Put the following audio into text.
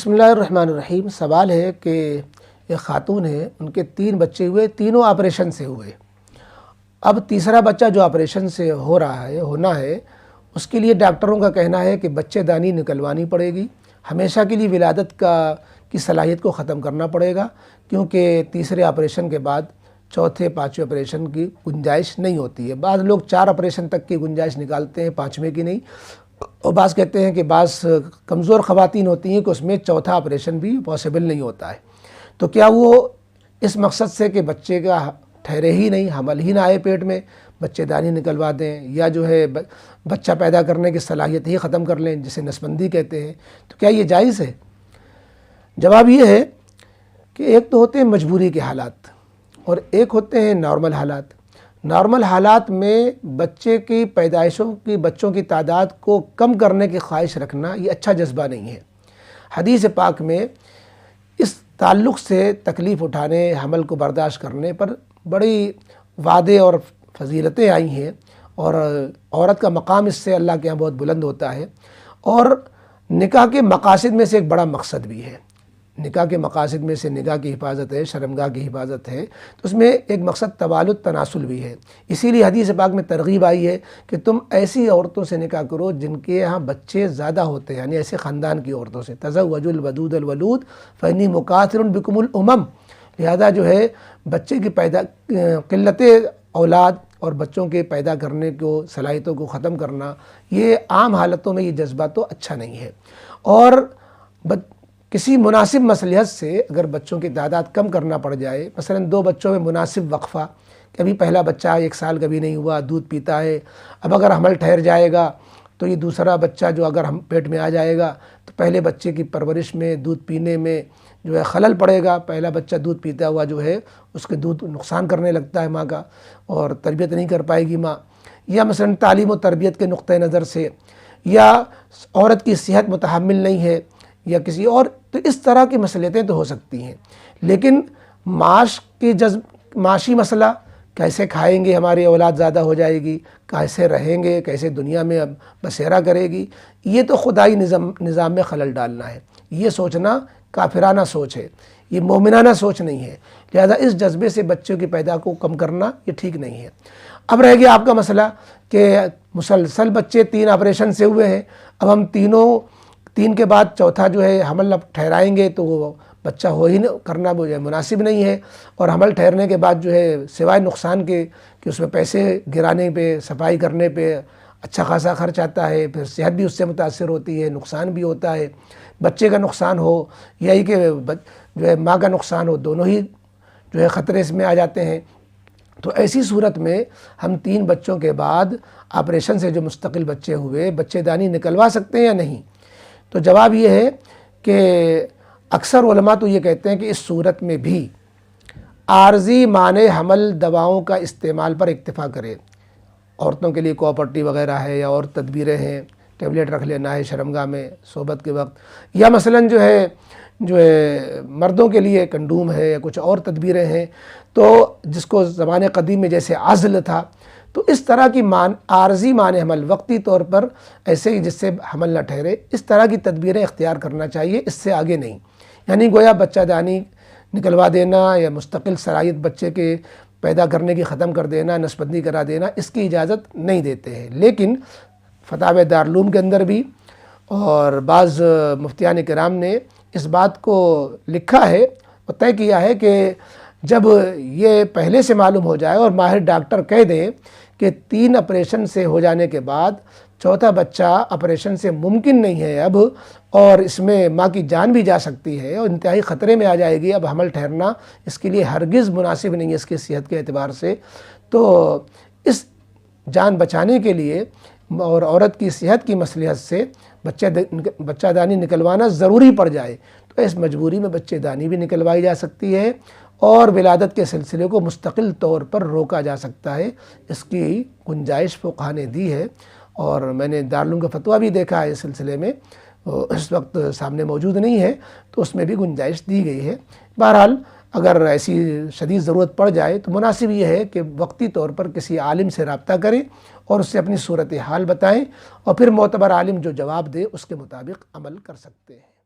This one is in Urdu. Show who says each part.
Speaker 1: بسم اللہ الرحمن الرحیم۔ سوال ہے کہ ایک خاتون ہے، ان کے 3 بچے ہوئے، تینوں آپریشن سے ہوئے۔ اب تیسرا بچہ جو آپریشن سے ہونا ہے اس کے لیے ڈاکٹروں کا کہنا ہے کہ بچے دانی نکلوانی پڑے گی، ہمیشہ کے لیے ولادت کی صلاحیت کو ختم کرنا پڑے گا، کیونکہ تیسرے آپریشن کے بعد چوتھے 5ویں آپریشن کی گنجائش نہیں ہوتی ہے۔ بعض لوگ 4 آپریشن تک کی گنجائش نکالتے ہیں، 5ویں کی نہیں، اور بعض کہتے ہیں کہ بعض کمزور خواتین ہوتی ہیں کہ اس میں چوتھا آپریشن بھی پاسبل نہیں ہوتا ہے۔ تو کیا وہ اس مقصد سے کہ بچے کا ٹھہرے ہی نہیں، حمل ہی نہ آئے پیٹ میں، بچے دانی نکلوا دیں، یا جو ہے بچہ پیدا کرنے کی صلاحیت ہی ختم کر لیں، جسے نسبندی کہتے ہیں، تو کیا یہ جائز ہے؟ جواب یہ ہے کہ ایک تو ہوتے ہیں مجبوری کے حالات اور ایک ہوتے ہیں نارمل حالات۔ نارمل حالات میں بچے کی بچوں کی تعداد کو کم کرنے کی خواہش رکھنا یہ اچھا جذبہ نہیں ہے۔ حدیث پاک میں اس تعلق سے تکلیف اٹھانے، حمل کو برداشت کرنے پر بڑی وعدے اور فضیلتیں آئی ہیں، اور عورت کا مقام اس سے اللہ کے یہاں بہت بلند ہوتا ہے، اور نکاح کے مقاصد میں سے ایک بڑا مقصد بھی ہے۔ نکاح کے مقاصد میں سے نگاہ کی حفاظت ہے، شرمگاہ کی حفاظت ہے، تو اس میں ایک مقصد توالد تناسل بھی ہے۔ اسی لیے حدیث پاک میں ترغیب آئی ہے کہ تم ایسی عورتوں سے نکاح کرو جن کے یہاں بچے زیادہ ہوتے ہیں، یعنی ایسے خاندان کی عورتوں سے۔ تزوجوا الودود الولود فانی مکاثر بکم الامم، لہذا جو ہے بچے کی قلت اولاد اور بچوں کے پیدا کرنے کو صلاحیتوں کو ختم کرنا، یہ عام حالتوں میں یہ جذبہ تو اچھا نہیں ہے۔ اور کسی مناسب مصلحت سے اگر بچوں کی تعداد کم کرنا پڑ جائے، مثلا 2 بچوں میں مناسب وقفہ، کہ ابھی پہلا بچہ 1 سال کا بھی نہیں ہوا، دودھ پیتا ہے، اب اگر حمل ٹھہر جائے گا تو یہ دوسرا بچہ جو اگر پیٹ میں آ جائے گا تو پہلے بچے کی پرورش میں، دودھ پینے میں جو ہے خلل پڑے گا۔ پہلا بچہ دودھ پیتا ہوا جو ہے اس کے دودھ نقصان کرنے لگتا ہے ماں کا، اور تربیت نہیں کر پائے گی ماں۔ یا مثلا تعلیم و تربیت کے نقطہ نظر سے، یا عورت کی صحت متحمل نہیں ہے، یا کسی اور، تو اس طرح کی مصلحتیں تو ہو سکتی ہیں۔ لیکن معاشی مسئلہ، کیسے کھائیں گے، ہماری اولاد زیادہ ہو جائے گی، کیسے رہیں گے، کیسے دنیا میں بسیرا کرے گی، یہ تو خدائی نظام میں خلل ڈالنا ہے۔ یہ سوچنا کافرانہ سوچ ہے، یہ مومنانہ سوچ نہیں ہے۔ لہذا اس جذبے سے بچوں کی پیدا کو کم کرنا یہ ٹھیک نہیں ہے۔ اب رہ گیا آپ کا مسئلہ کہ مسلسل بچے 3 آپریشن سے ہوئے ہیں، اب ہم 3 کے بعد چوتھا جو ہے حمل اب ٹھہرائیں گے تو وہ بچہ کرنا مناسب نہیں ہے، اور حمل ٹھہرنے کے بعد جو ہے سوائے نقصان کے کہ اس میں پیسے گرانے پہ، صفائی کرنے پہ اچھا خاصا خرچ آتا ہے، پھر صحت بھی اس سے متاثر ہوتی ہے، نقصان بھی ہوتا ہے، بچے کا نقصان ہو یا کہ جو ہے ماں کا نقصان ہو، دونوں ہی جو ہے خطرے اس میں آ جاتے ہیں۔ تو ایسی صورت میں ہم 3 بچوں کے بعد آپریشن سے جو مستقل بچے ہوئے، بچے دانی نکلوا سکتے ہیں یا نہیں؟ تو جواب یہ ہے کہ اکثر علماء تو یہ کہتے ہیں کہ اس صورت میں بھی عارضی مانع حمل دواؤں کا استعمال پر اکتفا کرے۔ عورتوں کے لیے کوپرٹی وغیرہ ہے، یا اور تدبیریں ہیں، ٹیبلٹ رکھ لینا ہے شرمگاہ میں صحبت کے وقت، یا مثلا جو ہے مردوں کے لیے کنڈوم ہے، یا کچھ اور تدبیریں ہیں، تو جس کو زمانے قدیم میں جیسے عزل تھا، تو اس طرح کی عارضی مانع حمل، وقتی طور پر ایسے ہی جس سے حمل نہ ٹھہرے، اس طرح کی تدبیریں اختیار کرنا چاہیے، اس سے آگے نہیں۔ یعنی گویا بچہ دانی نکلوا دینا یا مستقل صلاحیت بچے کے پیدا کرنے کی ختم کر دینا، نسبندی کرا دینا، اس کی اجازت نہیں دیتے ہیں۔ لیکن فتاوی دارالعلوم کے اندر بھی اور بعض مفتیان کرام نے اس بات کو لکھا ہے اور طے کیا ہے کہ جب یہ پہلے سے معلوم ہو جائے اور ماہر ڈاکٹر کہہ دیں کہ 3 آپریشن سے ہو جانے کے بعد چوتھا بچہ آپریشن سے ممکن نہیں ہے اب، اور اس میں ماں کی جان بھی جا سکتی ہے اور انتہائی خطرے میں آ جائے گی، اب حمل ٹھہرنا اس کے لیے ہرگز مناسب نہیں ہے اس کی صحت کے اعتبار سے، تو اس جان بچانے کے لیے اور عورت کی صحت کی مصلحت سے بچہ دانی نکلوانا ضروری پڑ جائے، تو اس مجبوری میں بچے دانی بھی نکلوائی جا سکتی ہے، اور ولادت کے سلسلے کو مستقل طور پر روکا جا سکتا ہے۔ اس کی گنجائش فقہا نے دی ہے، اور میں نے دارالعلوم کا فتویٰ بھی دیکھا ہے اس سلسلے میں، اس وقت سامنے موجود نہیں ہے، تو اس میں بھی گنجائش دی گئی ہے۔ بہرحال اگر ایسی شدید ضرورت پڑ جائے تو مناسب یہ ہے کہ وقتی طور پر کسی عالم سے رابطہ کریں اور اس سے اپنی صورتحال بتائیں، اور پھر معتبر عالم جو جواب دے اس کے مطابق عمل کر سکتے ہیں۔